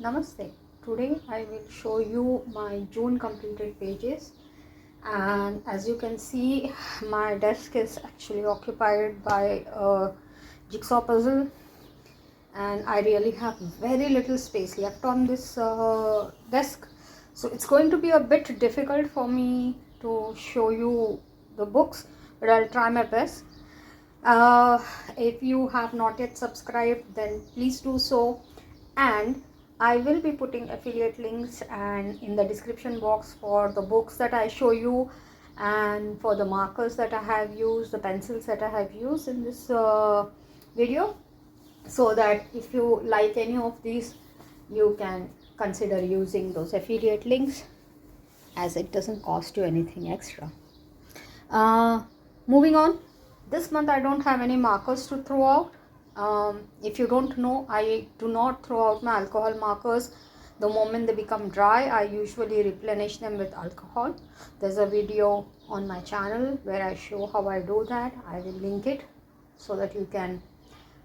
Namaste. Today I will show you my June completed pages, and as you can see my desk is actually occupied by a jigsaw puzzle, and I really have very little space left on this desk, so it's going to be a bit difficult for me to show you the books, but I'll try my best. If you have not yet subscribed, then please do so, and I will be putting affiliate links and in the description box for the books that I show you, and for the markers that I have used, the pencils that I have used in this video, so that if you like any of these, you can consider using those affiliate links, as it doesn't cost you anything extra. Moving on, this month I don't have any markers to throw out. If you don't know, I do not throw out my alcohol markers. The moment they become dry, I usually replenish them with alcohol. There's a video on my channel where I show how I do that. I will link it so that you can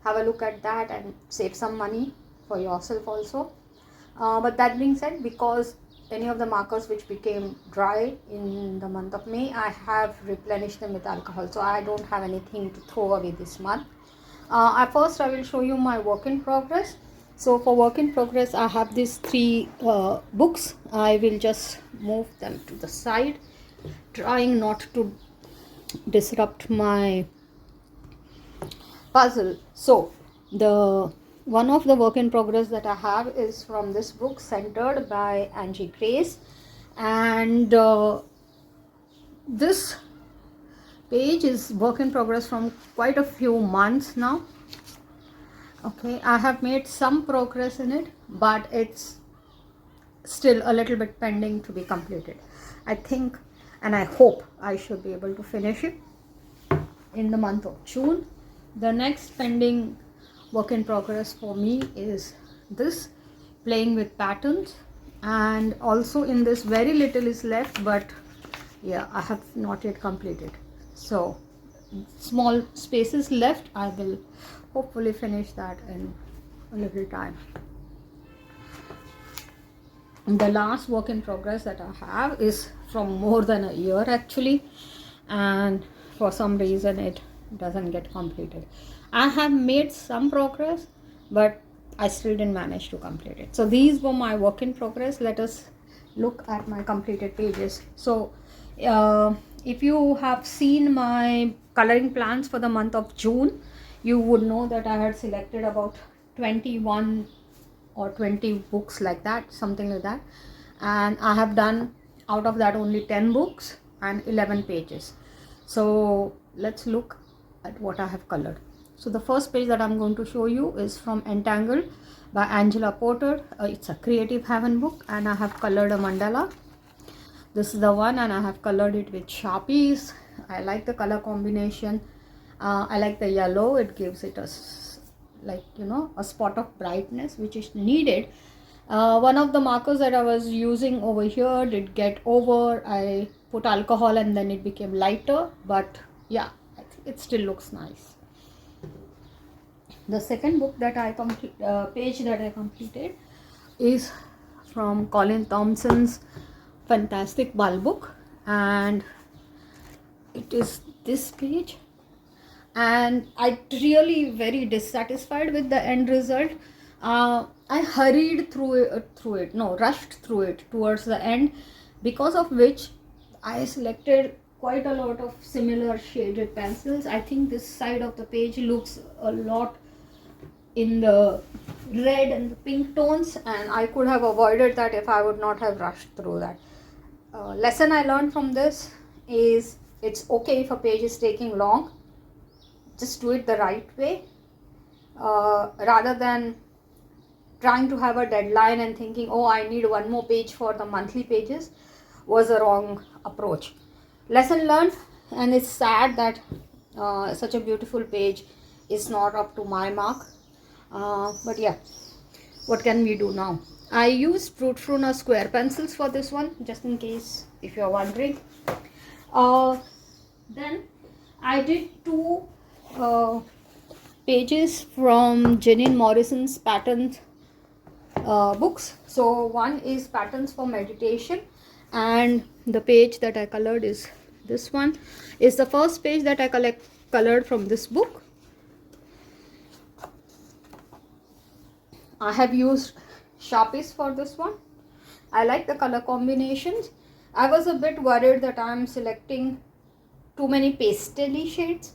have a look at that and save some money for yourself also. But that being said, because any of the markers which became dry in the month of May, I have replenished them with alcohol, so I don't have anything to throw away this month. First I will show you my work in progress. So for work in progress, I have these three books. I will just move them to the side, trying not to disrupt my puzzle. So the one of the work in progress that I have is from this book, Centered by Angie Grace, and this page is work in progress from quite a few months now. Okay, I have made some progress in it, but it's still a little bit pending to be completed. I think and I hope I should be able to finish it in the month of June. The next pending work in progress for me is this, Playing with Patterns, and also in this very little is left, but yeah, I have not yet completed, so small spaces left. I will hopefully finish that in a little time. And the last work in progress that I have is from more than a year actually, and for some reason it doesn't get completed. I have made some progress, but I still didn't manage to complete it. So these were my work in progress. Let us look at my completed pages. So if you have seen my coloring plans for the month of June, you would know that I had selected about 21 or 20 books, like that, something like that, and I have done out of that only 10 books and 11 pages. So let's look at what I have colored. So the first page that I'm going to show you is from Entangled by Angela Porter. It's a Creative Haven book, and I have colored a mandala. This is the one, and I have colored it with Sharpies. I like the color combination. I like the yellow. It gives it a, like, you know, a spot of brightness which is needed. One of the markers that I was using over here did get over. I put alcohol and then it became lighter, but yeah, I think it still looks nice. The second book that I page that I completed is from Colin Thompson's Fantastic Ball book, and it is this page, and I really very dissatisfied with the end result. I hurried rushed through it towards the end, because of which I selected quite a lot of similar shaded pencils. I think this side of the page looks a lot in the red and the pink tones, and I could have avoided that if I would not have rushed through that. Lesson I learned from this is, it's okay if a page is taking long, just do it the right way, rather than trying to have a deadline and thinking, oh, I need one more page for the monthly pages, was a wrong approach. Lesson learned, and it's sad that such a beautiful page is not up to my mark, but yeah, what can we do now? I used Fruit Fruner square pencils for this one, just in case if you're wondering. Then I did two pages from Janine Morrison's pattern books. So one is Patterns for Meditation, and the page that I colored is this one. Is the first page that I colored from this book. I have used Sharpies for this one. I like the color combinations. I was a bit worried that I'm selecting too many pastel-y shades,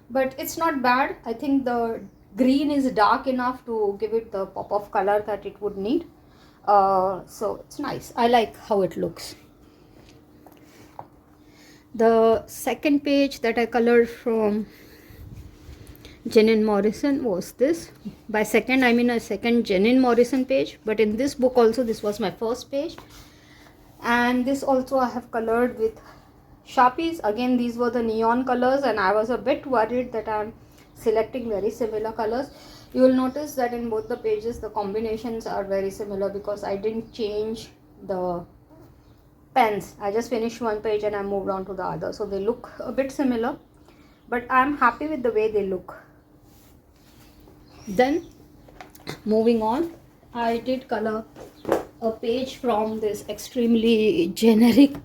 but it's not bad. I think the green is dark enough to give it the pop of color that it would need. So it's nice. I like how it looks. The second page that I colored from Jenin Morrison was this. By second, I mean a second Jenin Morrison page, but in this book also this was my first page. And this also I have colored with Sharpies. Again, these were the neon colors, and I was a bit worried that I'm selecting very similar colors. You will notice that in both the pages the combinations are very similar because I didn't change the pens. I just finished one page and I moved on to the other, so they look a bit similar, but I'm happy with the way they look. Then moving on, I did color a page from this extremely generic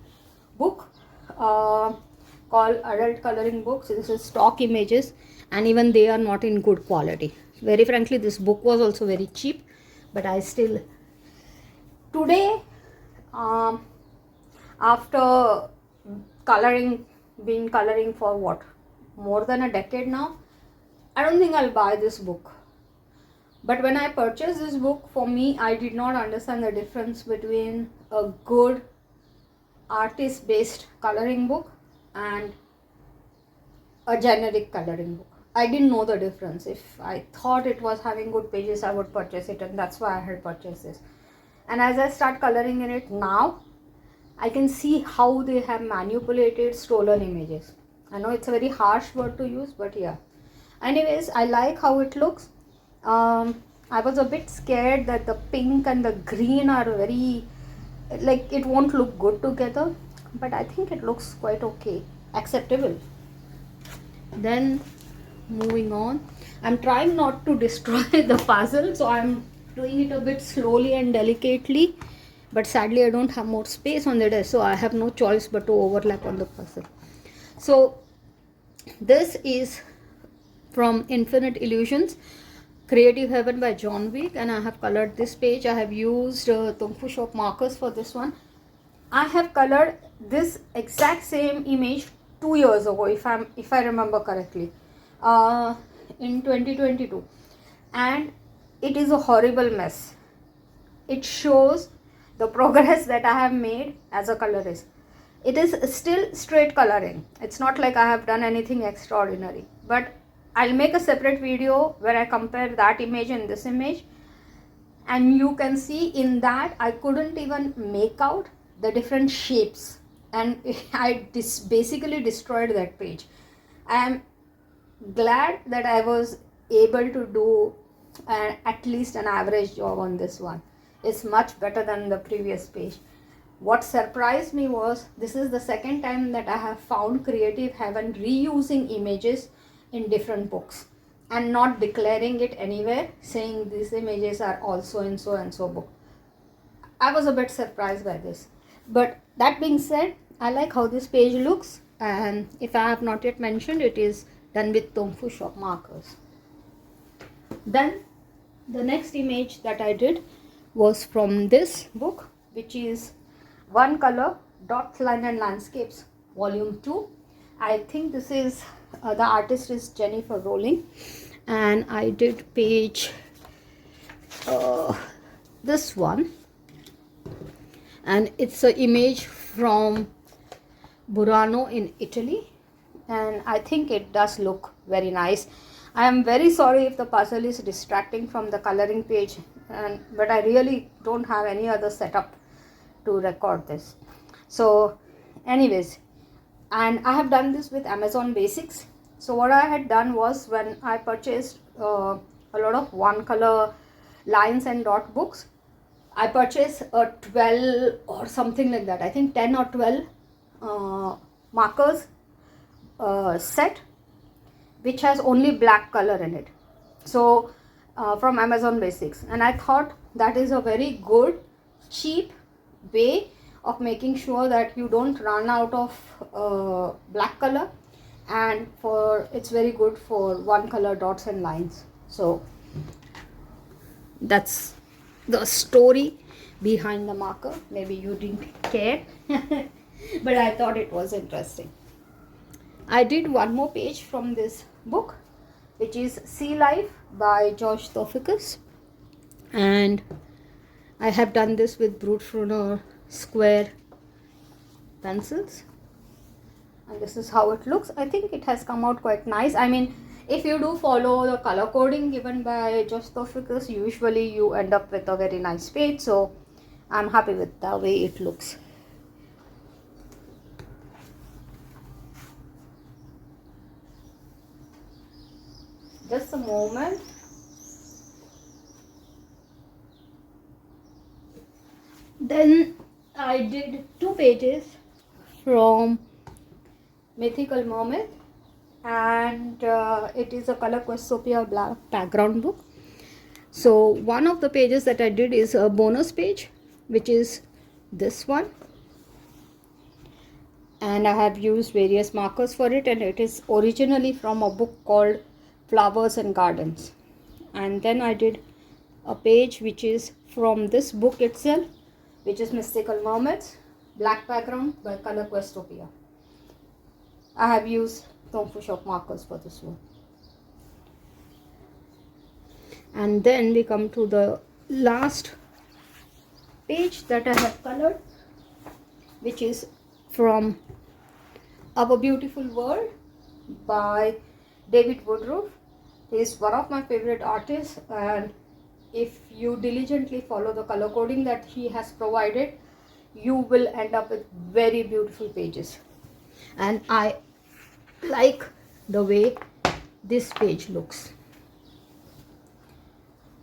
book called Adult Coloring Books. This is stock images, and even they are not in good quality. Very frankly, this book was also very cheap, but I still today after been coloring for what, more than a decade now, I don't think I'll buy this book. But when I purchased this book, for me, I did not understand the difference between a good artist based coloring book and a generic coloring book. I didn't know the difference. If I thought it was having good pages, I would purchase it, and that's why I had purchased this. And as I start coloring in it now, I can see how they have manipulated stolen images. I know it's a very harsh word to use, but yeah. Anyways, I like how it looks. I was a bit scared that the pink and the green are very, like, it won't look good together, but I think it looks quite okay, acceptable. Then moving on, I'm trying not to destroy the puzzle, so I'm doing it a bit slowly and delicately, but sadly I don't have more space on the desk, so I have no choice but to overlap on the puzzle. So this is from Infinite Illusions, Creative Heaven by John Wick, and I have colored this page. I have used Tung Fu Shop markers for this one. I have colored this exact same image 2 years ago, if I remember correctly, in 2022, and it is a horrible mess. It shows the progress that I have made as a colorist. It is still straight coloring. It's not like I have done anything extraordinary, but I'll make a separate video where I compare that image and this image, and you can see in that I couldn't even make out the different shapes, and I basically destroyed that page. I am glad that I was able to do at least an average job on this one. It's much better than the previous page. What surprised me was this is the second time that I have found Creative Heaven reusing images in different books and not declaring it anywhere, saying these images are also in so and so book. I was a bit surprised by this, but that being said, I like how this page looks, and if I have not yet mentioned, it is done with Tung Fu Shop markers. Then the next image that I did was from this book, which is One Color Dots, Line and Landscapes Volume 2. I think this is the artist is Jennifer Rowling, and I did page this one, and it's an image from Burano in Italy, and I think it does look very nice. I am very sorry if the puzzle is distracting from the coloring page, but I really don't have any other setup to record this. So anyways, and I have done this with Amazon Basics. So what I had done was, when I purchased a lot of one color lines and dot books, I purchased a 12 or something like that, I think 10 or 12 markers set, which has only black color in it. So from Amazon Basics, and I thought that is a very good cheap way of making sure that you don't run out of black color, and for it's very good for one color dots and lines. So that's the story behind the marker. Maybe you didn't care but I thought it was interesting. I did one more page from this book, which is Sea Life by George Thoficus, and I have done this with Brutfruner square pencils, and this is how it looks. I think it has come out quite nice. I mean, if you do follow the color coding given by George Thoficus, usually you end up with a very nice page, so I'm happy with the way it looks. Just a moment. Then I did 2 pages from Mythical Mermaid, and it is a Color Questopia black background book. So one of the pages that I did is a bonus page, which is this one, and I have used various markers for it, and it is originally from a book called Flowers and Gardens. And then I did a page which is from this book itself, which is Mystical Mermaids, black background by Color Questopia. I have used Tongfu Shop markers for this one. And then we come to the last page that I have colored, which is from Our Beautiful World by David Woodruff. He is one of my favorite artists, and if you diligently follow the color coding that he has provided, you will end up with very beautiful pages. And I like the way this page looks.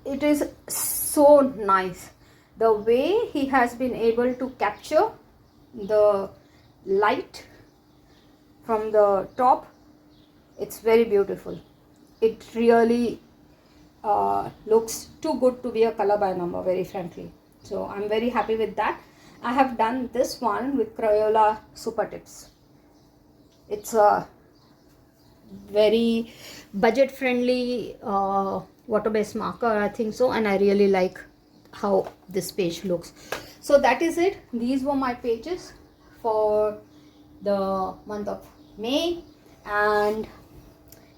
It is so nice the way he has been able to capture the light from the top. It's very beautiful. It really looks too good to be a color by number, very frankly. So I'm very happy with that. I have done this one with Crayola Super Tips. It's a very budget friendly water-based marker, I think so, and I really like how this page looks. So that is it. These were my pages for the month of May. And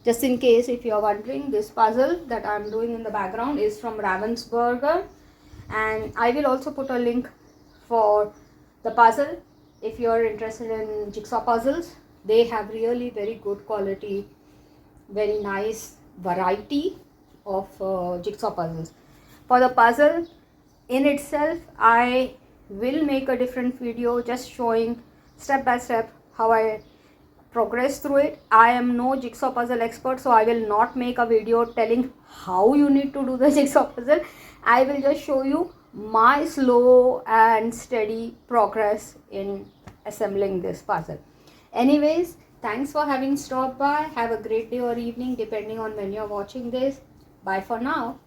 just in case if you are wondering, this puzzle that I am doing in the background is from Ravensburger, and I will also put a link for the puzzle if you are interested in jigsaw puzzles. They have really very good quality, very nice variety of jigsaw puzzles. For the puzzle in itself, I will make a different video just showing step by step how I progress through it. I am no jigsaw puzzle expert, so I will not make a video telling how you need to do the jigsaw puzzle. I will just show you my slow and steady progress in assembling this puzzle. Anyways, thanks for having stopped by. Have a great day or evening depending on when you're watching this. Bye for now.